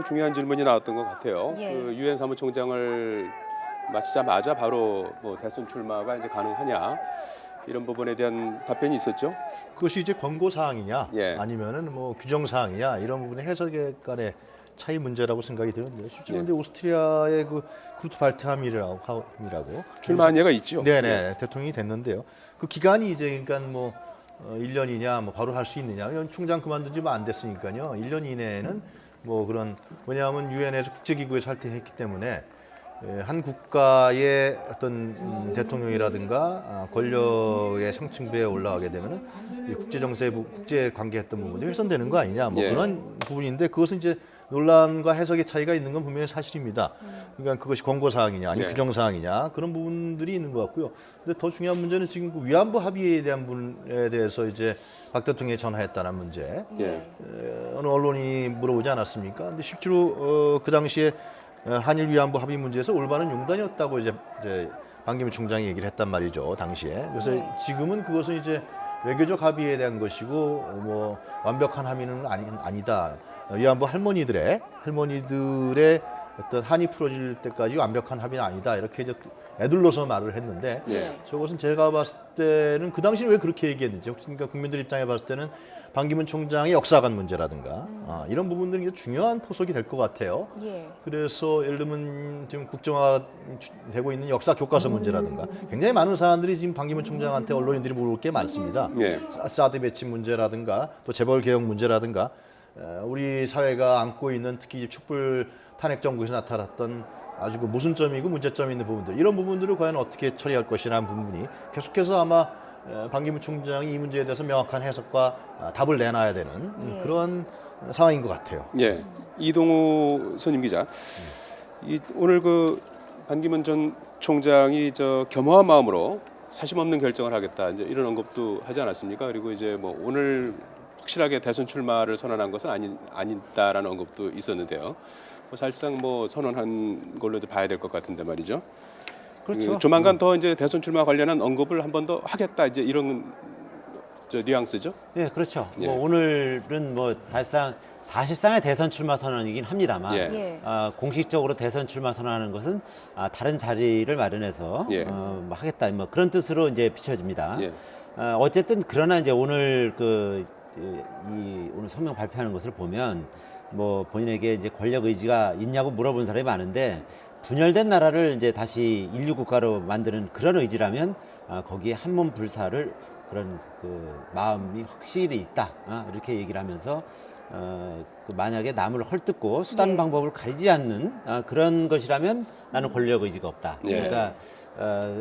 중요한 질문이 나왔던 것 같아요. 예. 그 유엔 사무총장을 마치자마자 바로 뭐 대선 출마가 이제 가능하냐 이런 부분에 대한 답변이 있었죠. 그것이 이제 권고 사항이냐 예. 아니면은 뭐 규정 사항이냐 이런 부분의 해석에 간의 차이 문제라고 생각이 드는데 실제로 예. 이제 오스트리아의 그 구르트 발트함이라고 출마한 예가 있죠. 네네 대통령이 됐는데요. 그 기간이 이제 그러니까 뭐 1년이냐 뭐 바로 할 수 있느냐 이건 총장 그만둔 지 안 됐으니까요. 1년 이내에는 뭐 그런 왜냐하면 유엔에서 국제기구에 살퇴했기 때문에 한 국가의 어떤 대통령이라든가 권력의 상층부에 올라가게 되면은 국제 정세, 국제 관계했던 부분이 훼손되는 거 아니냐, 뭐 예. 그런 부분인데 그것은 이제 논란과 해석의 차이가 있는 건 분명히 사실입니다. 그러니까 그것이 권고 사항이냐, 아니 예. 규정 사항이냐 그런 부분들이 있는 것 같고요. 근데 더 중요한 문제는 지금 그 위안부 합의에 대한 부분에 대해서 이제 박 대통령이 전화했다는 문제. 예. 어느 언론인이 물어보지 않았습니까? 근데 실제로 그 당시에 한일 위안부 합의 문제에서 올바른 용단이었다고 이제 반기문 총장이 얘기를 했단 말이죠, 당시에. 그래서 네. 지금은 그것은 이제 외교적 합의에 대한 것이고 뭐 완벽한 합의는 아니다. 위안부 할머니들의 어떤 한이 풀어질 때까지 완벽한 합의는 아니다. 이렇게 이제 애둘러서 말을 했는데 예. 저것은 제가 봤을 때는 그 당시에 왜 그렇게 얘기했는지 혹시 그러니까 국민들 입장에 봤을 때는 반기문 총장의 역사관 문제라든가 이런 부분들이 이제 중요한 포석이 될 것 같아요. 예. 그래서 예를 들면 지금 국정화되고 있는 역사 교과서 문제라든가 굉장히 많은 사람들이 지금 반기문 총장한테 언론인들이 물을 게 많습니다. 예. 사드 배치 문제라든가 또 재벌 개혁 문제라든가 우리 사회가 안고 있는 특히 촛불 탄핵 정부에서 나타났던 아주 그 모순점이고 문제점이 있는 부분들 이런 부분들을 과연 어떻게 처리할 것이라는 부분이 계속해서 아마 반기문 총장이 이 문제에 대해서 명확한 해석과 답을 내놔야 되는 그런 상황인 것 같아요. 예. 이동우 선임 기자. 오늘 그 반기문 전 총장이 저 겸허한 마음으로 사심 없는 결정을 하겠다 이제 이런 언급도 하지 않았습니까? 그리고 이제 뭐 오늘 확실하게 대선 출마를 선언한 것은 아니다라는 언급도 있었는데요. 뭐 사실상 뭐 선언한 걸로 이제 봐야 될 것 같은데 말이죠. 그렇죠. 조만간 더 이제 대선 출마 관련한 언급을 한 번 더 하겠다 이제 이런 뉘앙스죠. 예, 그렇죠. 예. 뭐 오늘은 뭐 사실상의 대선 출마 선언이긴 합니다만 예. 공식적으로 대선 출마 선언하는 것은 다른 자리를 마련해서 예. 뭐 하겠다 뭐 그런 뜻으로 이제 비춰집니다. 예. 어쨌든 그러나 이제 오늘 오늘 성명 발표하는 것을 보면 뭐 본인에게 이제 권력 의지가 있냐고 물어본 사람이 많은데 분열된 나라를 이제 다시 인류 국가로 만드는 그런 의지라면 거기에 한몸 불사를 그런 그 마음이 확실히 있다 이렇게 얘기를 하면서 그 만약에 남을 헐뜯고 수단 예. 방법을 가리지 않는 그런 것이라면 나는 권력 의지가 없다. 예. 그러니까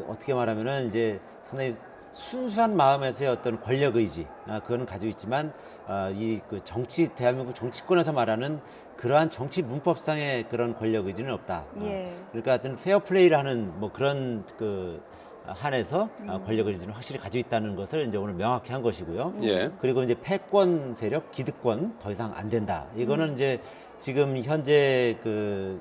어떻게 말하면은 이제 상당히 순수한 마음에서의 어떤 권력 의지 그거는 가지고 있지만 이 그 대한민국 정치권에서 말하는 그러한 정치 문법상의 그런 권력 의지는 없다. 예. 그러니까 하여튼 페어 플레이를 하는 뭐 그런 그 한에서 권력 의지는 확실히 가지고 있다는 것을 이제 오늘 명확히 한 것이고요. 예. 그리고 이제 패권 세력, 기득권 더 이상 안 된다. 이거는 이제 지금 현재 그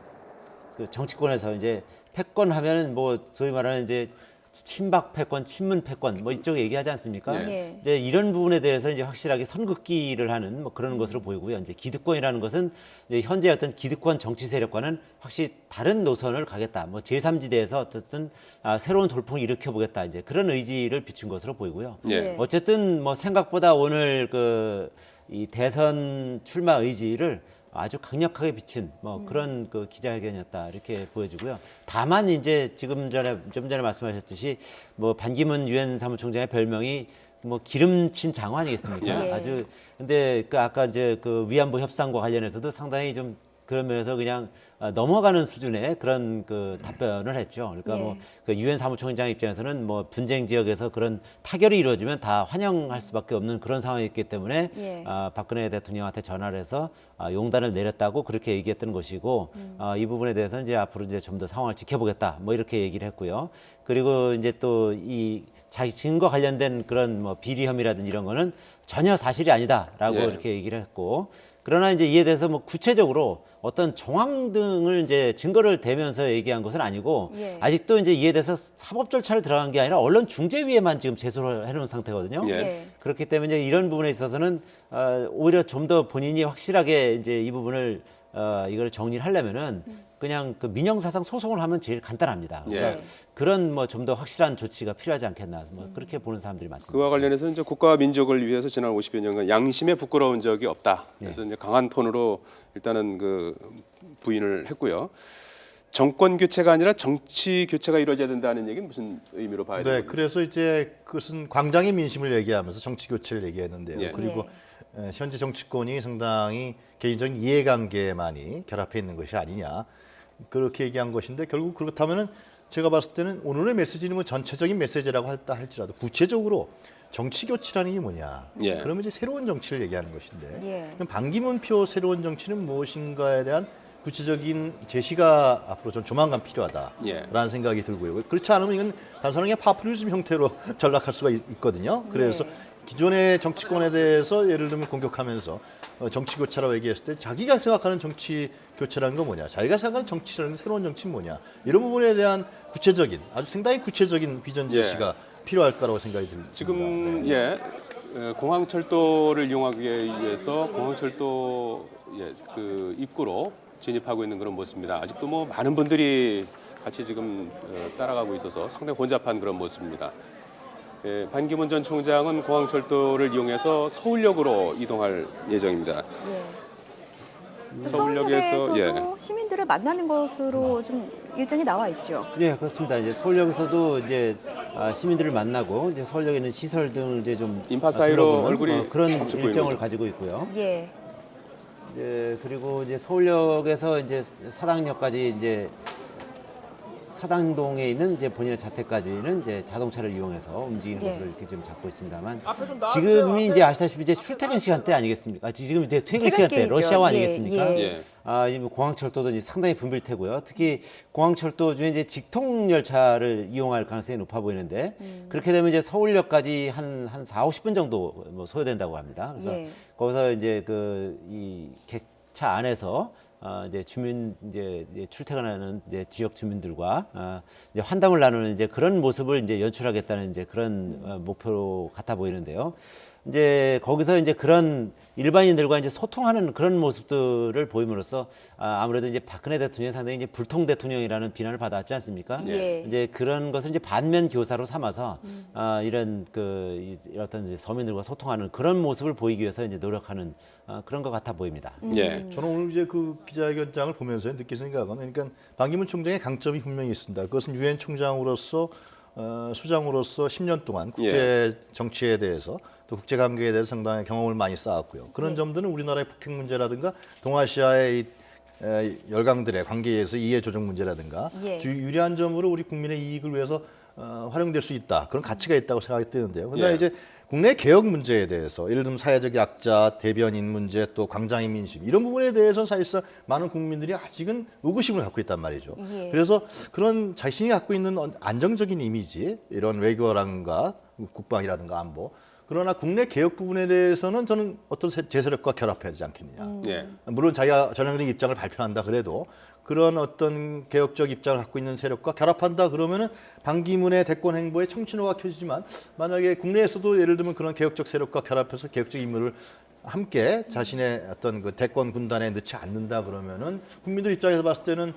정치권에서 이제 패권 하면은 뭐 소위 말하는 이제 친박 패권, 친문 패권 뭐 이쪽 얘기하지 않습니까? 예. 이제 이런 부분에 대해서 이제 확실하게 선긋기를 하는 뭐 그런 것으로 보이고요. 이제 기득권이라는 것은 이제 현재 어떤 기득권 정치 세력과는 확실히 다른 노선을 가겠다. 뭐 제3지대에서 어쨌든 새로운 돌풍을 일으켜 보겠다. 이제 그런 의지를 비춘 것으로 보이고요. 예. 어쨌든 뭐 생각보다 오늘 이 대선 출마 의지를 아주 강력하게 비친 뭐 그런 그 기자회견이었다 이렇게 보여지고요. 다만 이제 좀 전에 말씀하셨듯이 뭐 반기문 유엔 사무총장의 별명이 뭐 기름친 장어 아니겠습니까? 예. 아주 근데 아까 이제 그 위안부 협상과 관련해서도 상당히 좀 그런 면에서 그냥 넘어가는 수준의 그런 그 답변을 했죠. 그러니까 예. 뭐 그 유엔 사무총장 입장에서는 뭐 분쟁 지역에서 그런 타결이 이루어지면 다 환영할 수밖에 없는 그런 상황이었기 때문에 예. 박근혜 대통령한테 전화를 해서 용단을 내렸다고 그렇게 얘기했던 것이고 이 부분에 대해서는 이제 앞으로 이제 좀 더 상황을 지켜보겠다 뭐 이렇게 얘기를 했고요. 그리고 이제 또 이 자신과 관련된 그런 뭐 비리 혐의라든지 이런 거는 전혀 사실이 아니다라고 예. 이렇게 얘기를 했고 그러나 이제 이에 대해서 뭐 구체적으로 어떤 정황 등을 이제 증거를 대면서 얘기한 것은 아니고 예. 아직도 이제 이에 대해서 사법 절차를 들어간 게 아니라 언론 중재위에만 지금 제소를 해놓은 상태거든요. 예. 예. 그렇기 때문에 이제 이런 부분에 있어서는 오히려 좀 더 본인이 확실하게 이제 이 부분을 이걸 정리를 하려면은 그냥 그 민영사상 소송을 하면 제일 간단합니다. 그래서 예. 그런 뭐 좀 더 확실한 조치가 필요하지 않겠나 뭐 그렇게 보는 사람들이 많습니다. 그와 관련해서 이제 국가와 민족을 위해서 지난 50여 년간 양심에 부끄러운 적이 없다. 그래서 이제 강한 톤으로 일단은 그 부인을 했고요. 정권 교체가 아니라 정치 교체가 이루어져야 된다는 얘기는 무슨 의미로 봐야 네, 되는 그래서 이제 그것은 광장의 민심을 얘기하면서 정치 교체를 얘기했는데요. 예. 그리고 현재 정치권이 상당히 개인적인 이해관계만이 결합해 있는 것이 아니냐 그렇게 얘기한 것인데 결국 그렇다면은 제가 봤을 때는 오늘의 메시지는 뭐 전체적인 메시지라고 할다 할지라도 구체적으로 정치 교체라는 게 뭐냐? 예. 그러면 이제 새로운 정치를 얘기하는 것인데 예. 그럼 반기문표 새로운 정치는 무엇인가에 대한 구체적인 제시가 앞으로 좀 조만간 필요하다라는 예. 생각이 들고요. 그렇지 않으면 이건 단순하게 파퓰리즘 형태로 전락할 수가 있거든요. 그래서 네. 기존의 정치권에 대해서 예를 들면 공격하면서 정치 교체라고 얘기했을 때 자기가 생각하는 정치 교체라는 건 뭐냐, 자기가 생각하는 정치라는 새로운 정치는 뭐냐, 이런 부분에 대한 구체적인 아주 상당히 구체적인 비전 제시가 필요할 거라고 생각이 듭니다. 지금 네. 공항철도를 이용하기 위해서 공항철도 그 입구로 진입하고 있는 그런 모습입니다. 아직도 뭐 많은 분들이 같이 지금 따라가고 있어서 상당히 혼잡한 그런 모습입니다. 반기문 전 총장은 공항철도를 이용해서 서울역으로 이동할 예정입니다. 서울역에서 서울역에서도 시민들을 만나는 것으로 좀 일정이 나와 있죠. 네, 그렇습니다. 이제 서울역에서도 이제 시민들을 만나고 이제 서울역에 있는 시설 등을 이제 좀 인파 사이로 둘러보는, 얼굴이 그런 깜짝 보이는 일정을 거죠. 가지고 있고요. 예. 그리고 이제 서울역에서 이제 사당역까지 이제 사당동에 있는 이제 본인의 자택까지는 이제 자동차를 이용해서 움직이는 예. 것으로 이렇게 좀 잡고 있습니다만 지금이 이제 아시다시피 이제 출퇴근 시간대 아니겠습니까? 지금 이제 퇴근 시간대 퇴근길이죠. 러시아워 예, 아니겠습니까? 예. 예. 이 공항철도도 이제 상당히 붐빌 테고요. 특히 공항철도 중에 이제 직통 열차를 이용할 가능성이 높아 보이는데 그렇게 되면 이제 서울역까지 한 4, 50분 정도 뭐 소요된다고 합니다. 그래서 예. 거기서 이제 그 이 객차 안에서 이제 주민 이제 출퇴근하는 이제 지역 주민들과 이제 환담을 나누는 이제 그런 모습을 이제 연출하겠다는 이제 그런 목표 같아 보이는데요. 이제 거기서 이제 그런 일반인들과 이제 소통하는 그런 모습들을 보임으로써 아무래도 이제 박근혜 대통령이 상당히 이제 불통 대통령이라는 비난을 받았지 않습니까? 예. 이제 그런 것을 이제 반면 교사로 삼아서 이런 어떤 이제 서민들과 소통하는 그런 모습을 보이기 위해서 이제 노력하는 그런 것 같아 보입니다. 예. 저는 오늘 이제 그 기자회견장을 보면서 느낀 생각은 그러니까 반기문 총장의 강점이 분명히 있습니다. 그것은 유엔 총장으로서 수장으로서 10년 동안 국제 정치에 대해서 또 국제 관계에 대해서 상당히 경험을 많이 쌓았고요. 그런 점들은 우리나라의 북핵 문제라든가 동아시아의 열강들의 관계에서 이해 조정 문제라든가 예. 유리한 점으로 우리 국민의 이익을 위해서 활용될 수 있다. 그런 가치가 있다고 생각이 드는데요. 그런데 예. 이제 국내 개혁 문제에 대해서 예를 들면 사회적 약자, 대변인 문제, 또 광장의 민심 이런 부분에 대해서는 사실상 많은 국민들이 아직은 의구심을 갖고 있단 말이죠. 예. 그래서 그런 자신이 갖고 있는 안정적인 이미지, 이런 외교라든가 국방이라든가 안보, 그러나 국내 개혁 부분에 대해서는 저는 어떤 제세력과 결합해야 되지 않겠느냐. 예. 물론 자기가 전형적인 입장을 발표한다 그래도 그런 어떤 개혁적 입장을 갖고 있는 세력과 결합한다 그러면은 반기문의 대권 행보에 청신호가 켜지지만 만약에 국내에서도 예를 들면 그런 개혁적 세력과 결합해서 개혁적 임무를 함께 자신의 어떤 그 대권 군단에 넣지 않는다 그러면은 국민들 입장에서 봤을 때는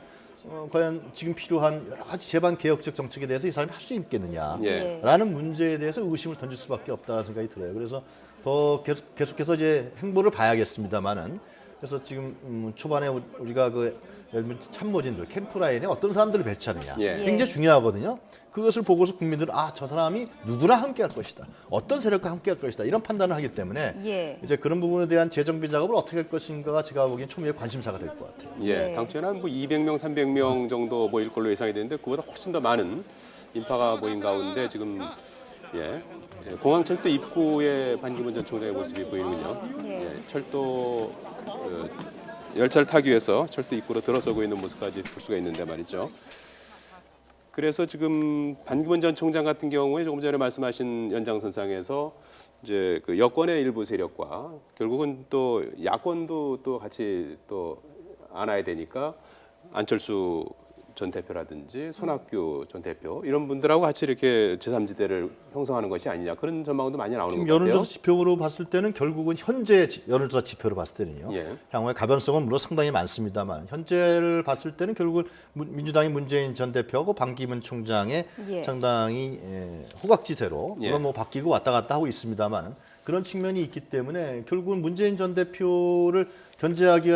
과연 지금 필요한 여러 가지 제반 개혁적 정책에 대해서 이 사람이 할 수 있겠느냐라는 예. 문제에 대해서 의심을 던질 수밖에 없다는 생각이 들어요. 그래서 더 계속해서 이제 행보를 봐야겠습니다만은 그래서 지금 초반에 우리가 그 예를 들면 참모진들 캠프라인에 어떤 사람들을 배치하느냐 예. 굉장히 중요하거든요. 그것을 보고서 국민들은 저 사람이 누구랑 함께할 것이다, 어떤 세력과 함께할 것이다 이런 판단을 하기 때문에 예. 이제 그런 부분에 대한 재정비 작업을 어떻게 할 것인가가 제가 보기엔 초미의 관심사가 될 것 같아요. 예, 네. 당초에는 한 뭐 200명, 300명 정도 모일 걸로 예상이 되는데 그보다 훨씬 더 많은 인파가 모인 가운데 지금 공항철도 입구에 반기문 전 총장의 모습이 보이는군요. 예. 철도 열차를 타기 위해서 철도 입구로 들어서고 있는 모습까지 볼 수가 있는데 말이죠. 그래서 지금 반기문 전 총장 같은 경우에 조금 전에 말씀하신 연장선상에서 이제 그 여권의 일부 세력과 결국은 또 야권도 또 같이 또 안아야 되니까 안철수 전 대표라든지 손학규 전 대표 이런 분들하고 같이 이렇게 제3지대를 형성하는 것이 아니냐 그런 전망도 많이 나오는 지금 것 같아요. 여론조사 지표로 봤을 때는 결국은 현재 여론조사 지표로 봤을 때는요. 예. 향후에 가변성은 물론 상당히 많습니다만 현재를 봤을 때는 결국은 민주당의 문재인 전 대표하고 반기문 총장의 예. 상당히 호각지세로 예. 물론 뭐 바뀌고 왔다 갔다 하고 있습니다만 그런 측면이 있기 때문에 결국은 문재인 전 대표를 견제하기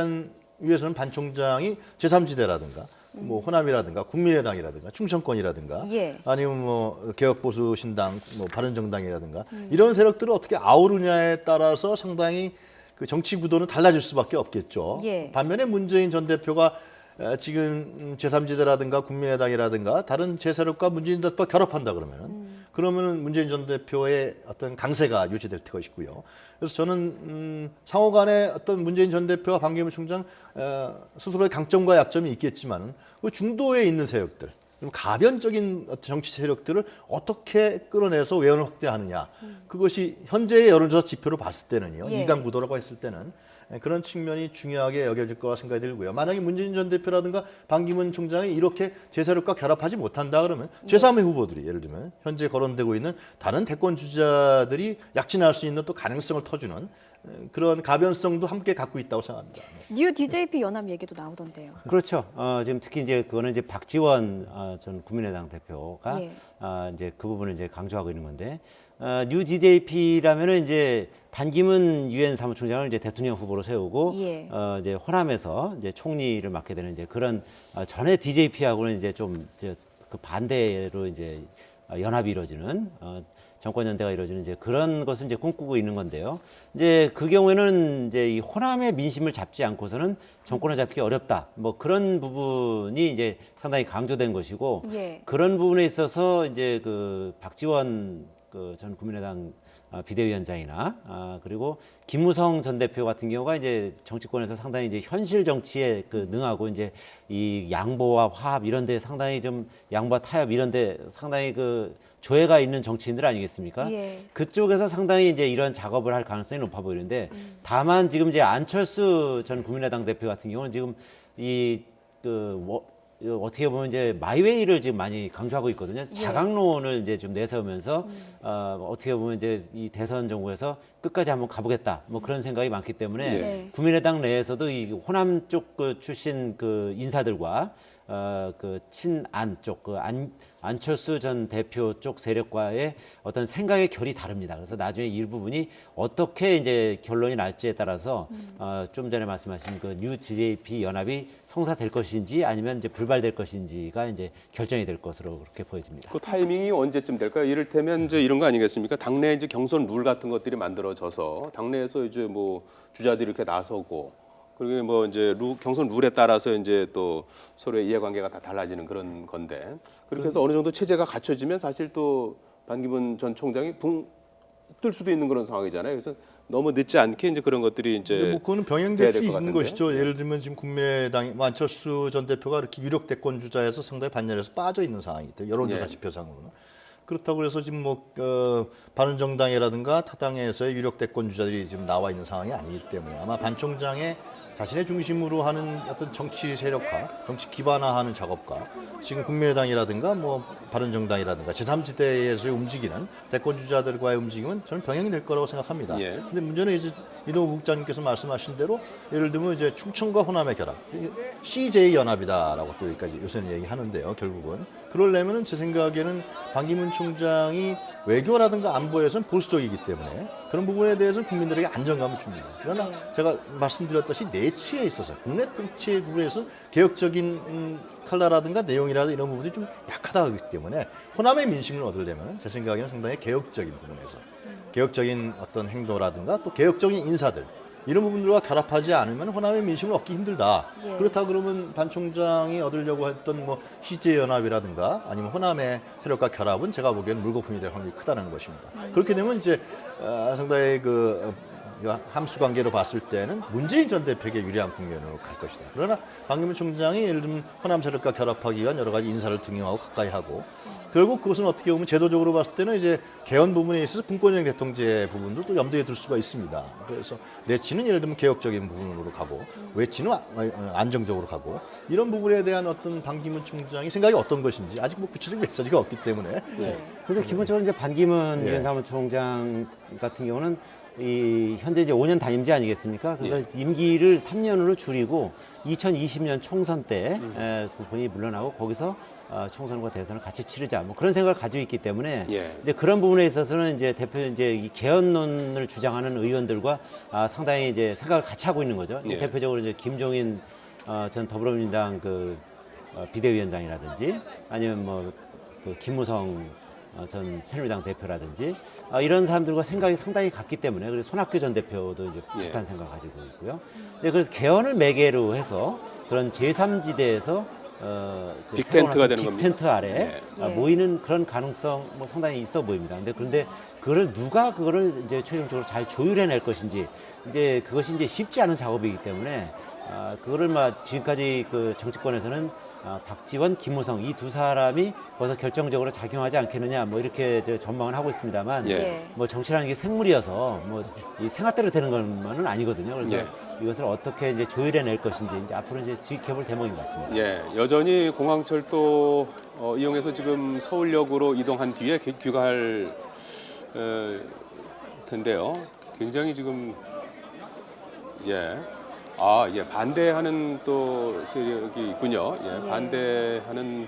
위해서는 반 총장이 제3지대라든가 뭐 호남이라든가 국민의당이라든가 충청권이라든가 예. 아니면 뭐 개혁보수신당, 뭐 바른정당이라든가 이런 세력들을 어떻게 아우르냐에 따라서 상당히 그 정치 구도는 달라질 수밖에 없겠죠. 예. 반면에 문재인 전 대표가 지금 제3지대라든가 국민의당이라든가 다른 제세력과 문재인 전 대표가 결합한다 그러면은 문재인 전 대표의 어떤 강세가 유지될 것이고요. 그래서 저는 상호간에 어떤 문재인 전 대표와 반기문 총장 스스로의 강점과 약점이 있겠지만 그 중도에 있는 세력들, 좀 가변적인 어떤 정치 세력들을 어떻게 끌어내서 외연을 확대하느냐. 그것이 현재의 여론조사 지표로 봤을 때는요. 예. 이강 구도라고 했을 때는 그런 측면이 중요하게 여겨질 거라 생각이 들고요. 만약에 문재인 전 대표라든가 반기문 총장이 이렇게 제세력과 결합하지 못한다 그러면 제3의 후보들이 예를 들면 현재 거론되고 있는 다른 대권 주자들이 약진할 수 있는 또 가능성을 터주는 그런 가변성도 함께 갖고 있다고 생각합니다. 뉴 DJP 연합 얘기도 나오던데요. 그렇죠. 지금 특히 이제 그거는 이제 박지원 전 국민의당 대표가 예. 이제 그 부분을 이제 강조하고 있는 건데 뉴 DJP라면은 이제 반기문 유엔 사무총장을 이제 대통령 후보로 세우고 예. 이제 호남에서 이제 총리를 맡게 되는 이제 그런 전에 DJP하고는 이제 좀 이제 그 반대로 이제 연합이 이루어지는 정권 연대가 이루어지는 이제 그런 것을 이제 꿈꾸고 있는 건데요. 이제 그 경우에는 이제 이 호남의 민심을 잡지 않고서는 정권을 잡기 어렵다. 뭐 그런 부분이 이제 상당히 강조된 것이고 예. 그런 부분에 있어서 이제 그 박지원 그 전 국민의당 비대위원장이나 그리고 김무성 전 대표 같은 경우가 이제 정치권에서 상당히 이제 현실 정치에 그 능하고 이제 이 양보와 화합 이런 데 상당히 좀 양보와 타협 이런 데 상당히 그 조예가 있는 정치인들 아니겠습니까? 예. 그쪽에서 상당히 이제 이런 작업을 할 가능성이 높아 보이는데 다만 지금 이제 안철수 전 국민의당 대표 같은 경우는 지금 어떻게 보면 이제 마이웨이를 지금 많이 강조하고 있거든요. 자강론을 이제 좀 내세우면서 어떻게 보면 이제 이 대선 정부에서 끝까지 한번 가보겠다. 뭐 그런 생각이 많기 때문에 네. 국민의당 내에서도 이 호남 쪽 그 출신 그 인사들과 그 친안 쪽 그 안철수 전 대표 쪽 세력과의 어떤 생각의 결이 다릅니다. 그래서 나중에 이 부분이 어떻게 이제 결론이 날지에 따라서 좀 전에 말씀하신 그 뉴 DJP 연합이 성사될 것인지 아니면 이제 불발될 것인지가 이제 결정이 될 것으로 그렇게 보여집니다. 그 타이밍이 언제쯤 될까요? 이를테면 이제 이런 거 아니겠습니까? 당내 이제 경선 룰 같은 것들이 만들어져서 당내에서 이제 뭐 주자들이 이렇게 나서고 그리고 뭐 이제 경선 룰에 따라서 이제 또 서로의 이해관계가 다 달라지는 그런 건데 그렇게 해서 어느 정도 체제가 갖춰지면 사실 또 반기문 전 총장이 붕 뜰 수도 있는 그런 상황이잖아요. 그래서 너무 늦지 않게 이제 그런 것들이 근데 이제 뭐 그거는 돼야 병행될 수 될것 있는 같은데. 것이죠. 예를 들면 지금 국민의당 안철수 전 대표가 이렇게 유력 대권 주자에서 상당히 반열에서 빠져 있는 상황이죠. 여론조사 예. 지표상으로는. 그렇다고 해서 지금 뭐 바른정당이라든가 타당에서의 유력 대권 주자들이 지금 나와 있는 상황이 아니기 때문에 아마 반 총장의 자신의 중심으로 하는 어떤 정치 세력화, 정치 기반화하는 작업과 지금 국민의당이라든가 뭐 바른정당이라든가 제3지대에서 움직이는 대권 주자들과의 움직임은 저는 병행이 될 거라고 생각합니다. 예. 근데 문제는 이제 이동우 국장님께서 말씀하신 대로 예를 들면 이제 충청과 호남의 결합, CJ 연합이다라고 또 여기까지 요새는 얘기하는데요. 결국은 그러려면은 제 생각에는 반기문 총장이 외교라든가 안보에서는 보수적이기 때문에 그런 부분에 대해서는 국민들에게 안정감을 줍니다. 그러나 제가 말씀드렸듯이 내치에 있어서 국내 정치의 부분에서 개혁적인 칼라라든가 내용이라든가 이런 부분이 좀 약하다고 하기 때문에 호남의 민심을 얻으려면 제 생각에는 상당히 개혁적인 부분에서 개혁적인 어떤 행동이라든가 또 개혁적인 인사들 이런 부분들과 결합하지 않으면 호남의 민심을 얻기 힘들다. 예. 그렇다 그러면 반 총장이 얻으려고 했던 뭐 CJ 연합이라든가 아니면 호남의 세력과 결합은 제가 보기에는 물거품이 될 확률이 크다는 것입니다. 그렇게 되면 이제 상당히 그 함수 관계로 봤을 때는 문재인 전 대표에게 유리한 국면으로 갈 것이다. 그러나 반기문 총장이 예를 들면 호남 세력과 결합하기 위한 여러 가지 인사를 등용하고 가까이 하고 결국 그것은 어떻게 보면 제도적으로 봤을 때는 이제 개헌 부분에 있어서 분권형 대통제 부분도 또 염두에 둘 수가 있습니다. 그래서 내치는 예를 들면 개혁적인 부분으로 가고 외치는 안정적으로 가고 이런 부분에 대한 어떤 반기문 총장이 생각이 어떤 것인지 아직 뭐 구체적인 메시지가 없기 때문에 근데 기본적으로 이제 반기문 예. 유엔 사무총장 같은 경우는 이 현재 이제 5년 단임제 아니겠습니까? 그래서 임기를 3년으로 줄이고 2020년 총선 때 그 본인이 물러나고 거기서 총선과 대선을 같이 치르자 뭐 그런 생각을 가지고 있기 때문에 예. 이제 그런 부분에 있어서는 이제 대표 이제 이 개헌론을 주장하는 의원들과 상당히 이제 생각을 같이 하고 있는 거죠. 예. 대표적으로 이제 김종인 전 더불어민주당 비대위원장이라든지 아니면 그 김무성 전 새누리당 대표라든지 이런 사람들과 생각이 상당히 같기 때문에 그래서 손학규 전 대표도 이제 비슷한 생각을 가지고 있고요. 네, 그래서 개헌을 매개로 해서 그런 제3지대에서 그 빅텐트가 새로운 되는 겁니다. 빅텐트 아래 예. 모이는 그런 가능성 뭐 상당히 있어 보입니다. 그런데 그거를 누가 그거를 이제 최종적으로 잘 조율해낼 것인지 이제 그것이 이제 쉽지 않은 작업이기 때문에 그거를 지금까지 그 정치권에서는 박지원, 김무성 이 두 사람이 거기서 결정적으로 작용하지 않겠느냐 뭐 이렇게 이제 전망을 하고 있습니다만 예. 뭐 정치라는 게 생물이어서 뭐 이 생각대로 되는 것만은 아니거든요. 그래서 예. 이것을 어떻게 이제 조율해낼 것인지 이제 앞으로 이제 지켜볼 대목인 것 같습니다. 예, 여전히 공항철도 이용해서 지금 서울역으로 이동한 뒤에 귀가할 텐데요. 굉장히 지금 반대하는 또 세력이 있군요. 예, 반대하는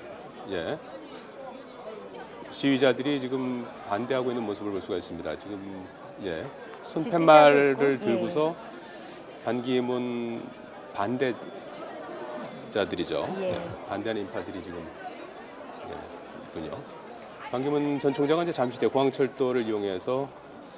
시위자들이 지금 반대하고 있는 모습을 볼 수가 있습니다. 지금 손팻말을 지지자도 있고, 들고서 반기문 반대자들이죠. 예. 반대하는 인파들이 지금 있군요. 반기문 전 총장은 이제 잠시 뒤에 공항철도를 이용해서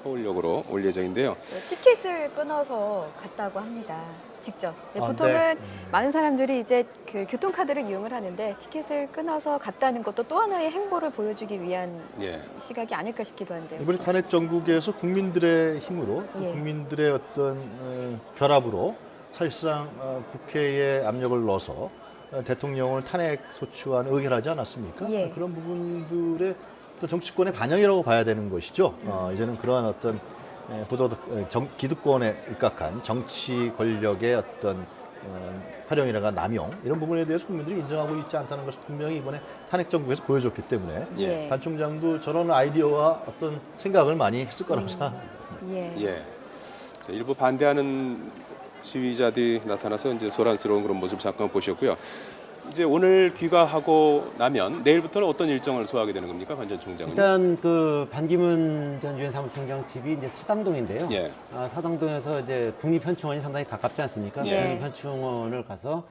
서울역으로 올 예정인데요. 티켓을 끊어서 갔다고 합니다. 직접. 네, 아, 보통은 네. 많은 사람들이 이제 그 교통카드를 이용을 하는데 티켓을 끊어서 갔다는 것도 또 하나의 행보를 보여주기 위한 예. 시각이 아닐까 싶기도 한데요. 이번에 탄핵 정국에서 국민들의 힘으로 또 예. 국민들의 어떤 결합으로 사실상 국회에 압력을 넣어서 대통령을 탄핵 소추안 의결하지 않았습니까? 예. 그런 부분들의 또 정치권의 반영이라고 봐야 되는 것이죠. 이제는 그러한 어떤 기득권에 입각한 정치 권력의 어떤 활용이라가 남용 이런 부분에 대해서 국민들이 인정하고 있지 않다는 것을 분명히 이번에 탄핵 정국에서 보여줬기 때문에 예. 반 총장도 저런 아이디어와 어떤 생각을 많이 했을 거라고 생각합니다. 예. 자, 일부 반대하는 시위자들이 나타나서 이제 소란스러운 그런 모습 잠깐 보셨고요. 이제 오늘 귀가하고 나면 내일부터는 어떤 일정을 소화하게 되는 겁니까, 반 전 총장은? 일단 그 반기문 전 유엔 사무총장 집이 이제 사당동인데요. 예. 사당동에서 이제 국립현충원이 상당히 가깝지 않습니까? 예. 국립현충원을 가서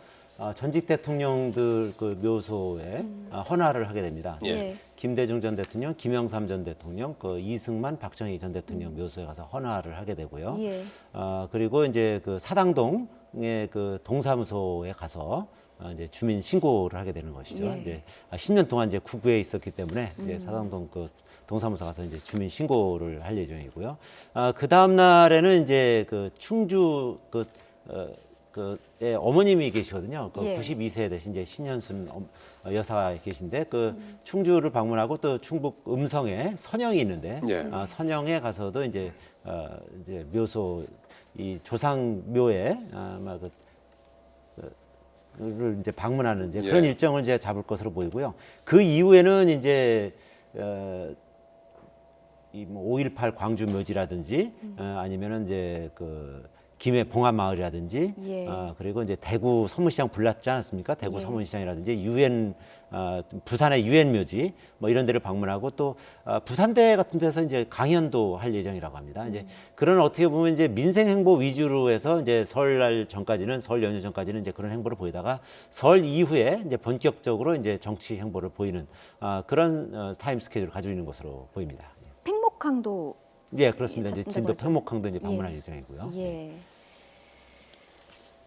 전직 대통령들 그 묘소에 헌화를 하게 됩니다. 예. 김대중 전 대통령, 김영삼 전 대통령, 그 이승만, 박정희 전 대통령 묘소에 가서 헌화를 하게 되고요. 예. 그리고 이제 그 사당동의 그 동사무소에 가서 이제 주민 신고를 하게 되는 것이죠. 예. 이제 10년 동안 이제 구구에 있었기 때문에 이제 사당동 그 동사무소 가서 이제 주민 신고를 할 예정이고요. 그 다음 날에는 이제 그 충주 의 어머님이 계시거든요. 그 예. 92세 되신 이제 신현순 여사가 계신데 그 충주를 방문하고 또 충북 음성에 선영이 있는데 예. 선영에 가서도 이제 묘소 이 조상묘에 아마 를 이제 방문하는 이제 그런 예. 일정을 이제 잡을 것으로 보이고요. 그 이후에는 이제 이 5.18 광주 묘지라든지 아니면은 이제 그 김해 봉화마을이라든지 예. 그리고 이제 대구 서문시장 불났지 않았습니까? 대구 예. 서문시장이라든지 유엔 부산의 유엔 묘지 뭐 이런 데를 방문하고 또 부산대 같은 데서 이제 강연도 할 예정이라고 합니다. 이제 그런 어떻게 보면 이제 민생 행보 위주로 해서 이제 설날 전까지는 설 연휴 전까지는 이제 그런 행보를 보이다가 설 이후에 이제 본격적으로 이제 정치 행보를 보이는 그런 타임 스케줄을 가지고 있는 것으로 보입니다. 팽목항도 예, 그렇습니다. 이제 있다고 진도 하죠. 팽목항도 이제 방문할 예. 예정이고요. 예.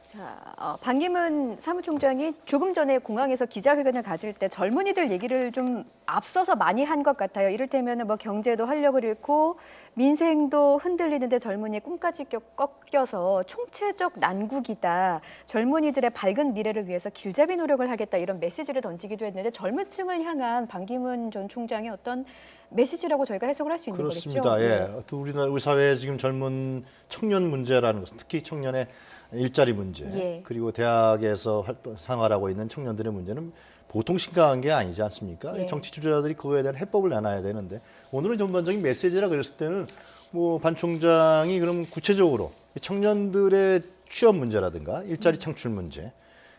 자, 반기문 사무총장이 조금 전에 공항에서 기자회견을 가질 때 젊은이들 얘기를 좀 앞서서 많이 한 것 같아요. 이를테면 뭐 경제도 활력을 잃고 민생도 흔들리는데 젊은이의 꿈까지 꺾여서 총체적 난국이다. 젊은이들의 밝은 미래를 위해서 길잡이 노력을 하겠다. 이런 메시지를 던지기도 했는데 젊은 층을 향한 반기문 전 총장의 어떤 메시지라고 저희가 해석을 할 수 있는 그렇습니다. 거겠죠? 예. 또 우리 사회의 지금 젊은 청년 문제라는 것은 특히 청년의 일자리 문제 예. 그리고 대학에서 생활하고 있는 청년들의 문제는 보통 심각한 게 아니지 않습니까? 예. 정치 주자들이 그거에 대한 해법을 내놔야 되는데 오늘은 전반적인 메시지라 그랬을 때는 뭐 반 총장이 그럼 구체적으로 청년들의 취업 문제라든가 일자리 창출 문제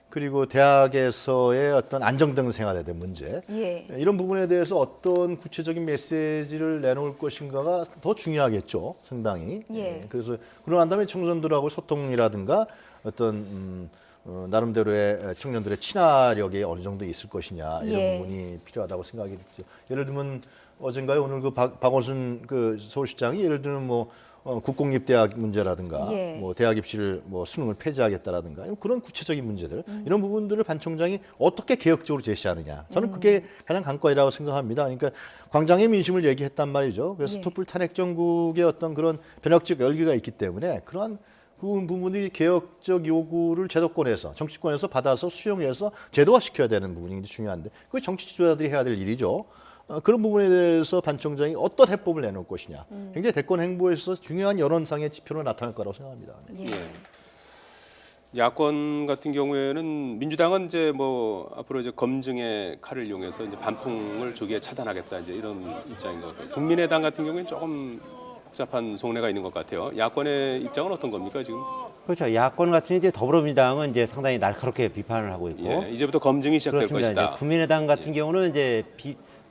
그리고 대학에서의 어떤 안정된 생활에 대한 문제 예. 이런 부분에 대해서 어떤 구체적인 메시지를 내놓을 것인가가 더 중요하겠죠, 상당히. 예. 그래서 그러고 난 다음에 청소년들하고 소통이라든가 어떤 나름대로의 청년들의 친화력이 어느 정도 있을 것이냐 이런 예. 부분이 필요하다고 생각이 들죠. 예를 들면 어젠가요 오늘 그 박원순 그 서울시장이 예를 들면 뭐 국공립대학 문제라든가 예. 뭐 대학 입시를 뭐 수능을 폐지하겠다라든가 그런 구체적인 문제들 이런 부분들을 반 총장이 어떻게 개혁적으로 제시하느냐 저는 그게 가장 관건이라고 생각합니다. 그러니까 광장의 민심을 얘기했단 말이죠. 그래서 예. 촛불 탄핵 정국의 어떤 그런 변혁적 열기가 있기 때문에 그러한 그 부분이 개혁적 요구를 제도권에서 정치권에서 받아서 수용해서 제도화시켜야 되는 부분이 중요한데 그게 정치 지도자들이 해야 될 일이죠. 그런 부분에 대해서 반 총장이 어떤 해법을 내놓을 것이냐. 굉장히 대권 행보에 있어서 중요한 여론상의 지표로 나타날 거라고 생각합니다. 네. 예. 야권 같은 경우에는 민주당은 이제 뭐 앞으로 이제 검증의 칼을 이용해서 이제 반풍을 조기에 차단하겠다 이제 이런 입장인 것 같아요. 국민의당 같은 경우에는 조금 복잡한 속내가 있는 것 같아요. 야권의 입장은 어떤 겁니까 지금? 그렇죠. 야권 같은 이제 더불어민주당은 이제 상당히 날카롭게 비판을 하고 있고 예, 이제부터 검증이 시작될 그렇습니다. 것이다. 이제 국민의당 같은 경우는 이제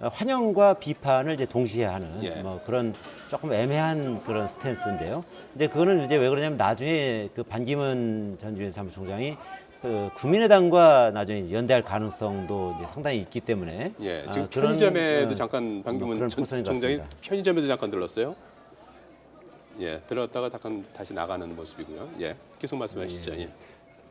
환영과 비판을 이제 동시에 하는 예. 뭐 그런 조금 애매한 그런 스탠스인데요. 이제 그거는 이제 왜 그러냐면 나중에 그 반기문 전 유엔 사무총장이 그 국민의당과 나중에 연대할 가능성도 이제 상당히 있기 때문에 예, 지금 그런, 편의점에도 잠깐 반기문 그런 전 포선인 것 총장이 같습니다. 편의점에도 잠깐 들렀어요. 예, 들었다가 잠깐 다시 나가는 모습이고요. 예, 계속 말씀하시죠. 예.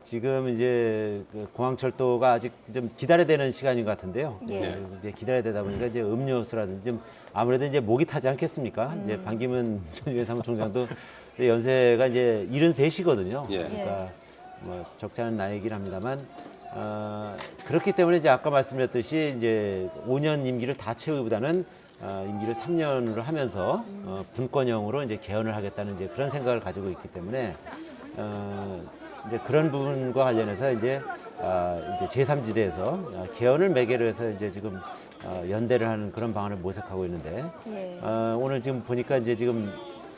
지금 이제 그 공항철도가 아직 좀 기다려야 되는 시간인 것 같은데요. 예. 네. 이제 기다려야 되다 보니까 이제 음료수라든지 좀 아무래도 이제 목이 타지 않겠습니까? 이제 반기문 전 유엔 사무총장도 연세가 이제 73이거든요. 예. 그러니까 뭐 적지 않은 나이긴 합니다만 그렇기 때문에 이제 아까 말씀드렸듯이 이제 5년 임기를 다 채우기보다는 임기를 3년으로 하면서 분권형으로 이제 개헌을 하겠다는 이제 그런 생각을 가지고 있기 때문에 이제 그런 부분과 관련해서 이제 제3지대에서 개헌을 매개로 해서 이제 지금 연대를 하는 그런 방안을 모색하고 있는데 예. 오늘 지금 보니까 이제 지금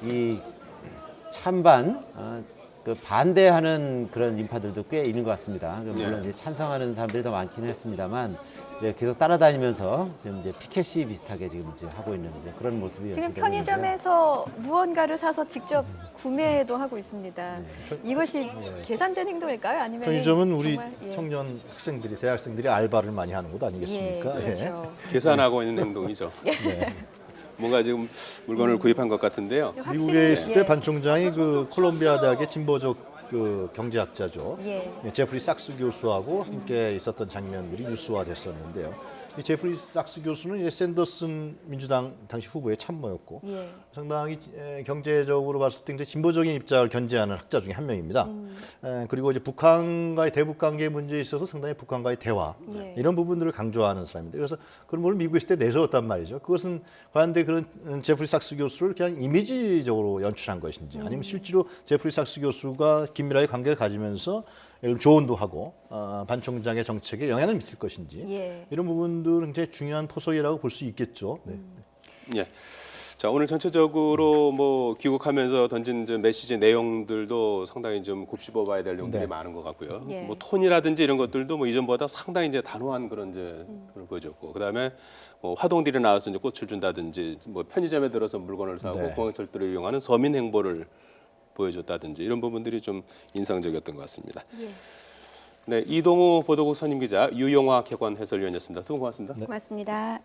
이 찬반 그 반대하는 그런 인파들도 꽤 있는 것 같습니다. 물론 네. 이제 찬성하는 사람들이 더 많기는 했습니다만 이제 계속 따라다니면서 지금 이제 피켓이 비슷하게 지금 이제 하고 있는 이제 그런 모습이 지금 연출되고 있는데요. 편의점에서 무언가를 사서 직접 구매도 하고 있습니다. 이것이 계산된 행동일까요? 아니면 편의점은 우리 정말, 예. 청년 학생들이 대학생들이 알바를 많이 하는 곳 아니겠습니까? 예, 그렇죠. 계산하고 있는 행동이죠. 네. 뭔가 지금 물건을 구입한 것 같은데요. 확실히, 미국에 있을 때 예. 반 총장이 그 콜롬비아 대학의 진보적 그 경제학자죠. 예. 제프리 삭스 교수하고 함께 있었던 장면들이 뉴스화됐었는데요. 이 제프리 삭스 교수는 이제 샌더슨 민주당 당시 후보의 참모였고 예. 상당히 경제적으로 봤을 때 이제 진보적인 입장을 견지하는 학자 중에 한 명입니다. 그리고 이제 북한과의 대북 관계 문제에 있어서 상당히 북한과의 대화 예. 이런 부분들을 강조하는 사람인데 그래서 그런 부분을 미국에 있을 때 내세웠단 말이죠. 그것은 과연 그런 제프리 삭스 교수를 그냥 이미지적으로 연출한 것인지 아니면 실제로 제프리 삭스 교수가 긴밀하게 관계를 가지면서 조언도 하고 반 총장의 정책에 영향을 미칠 것인지 예. 이런 부분들은 굉장히 중요한 포석이라고 볼 수 있겠죠. 네. 예. 자, 오늘 전체적으로 뭐 귀국하면서 던진 이제 메시지 내용들도 상당히 좀 곱씹어봐야 될 내용들이 네. 많은 것 같고요. 예. 뭐 톤이라든지 이런 것들도 뭐 이전보다 상당히 이제 단호한 그런 이제 그걸 보여줬고, 그다음에 뭐 화동들이 나와서 이제 꽃을 준다든지, 뭐 편의점에 들어서 물건을 사고 네. 공항철도를 이용하는 서민 행보를 보여줬다든지 이런 부분들이 좀 인상적이었던 것 같습니다. 예. 네, 이동우 보도국 선임 기자, 유영화 객관 해설위원이었습니다. 두 분 고맙습니다. 고맙습니다.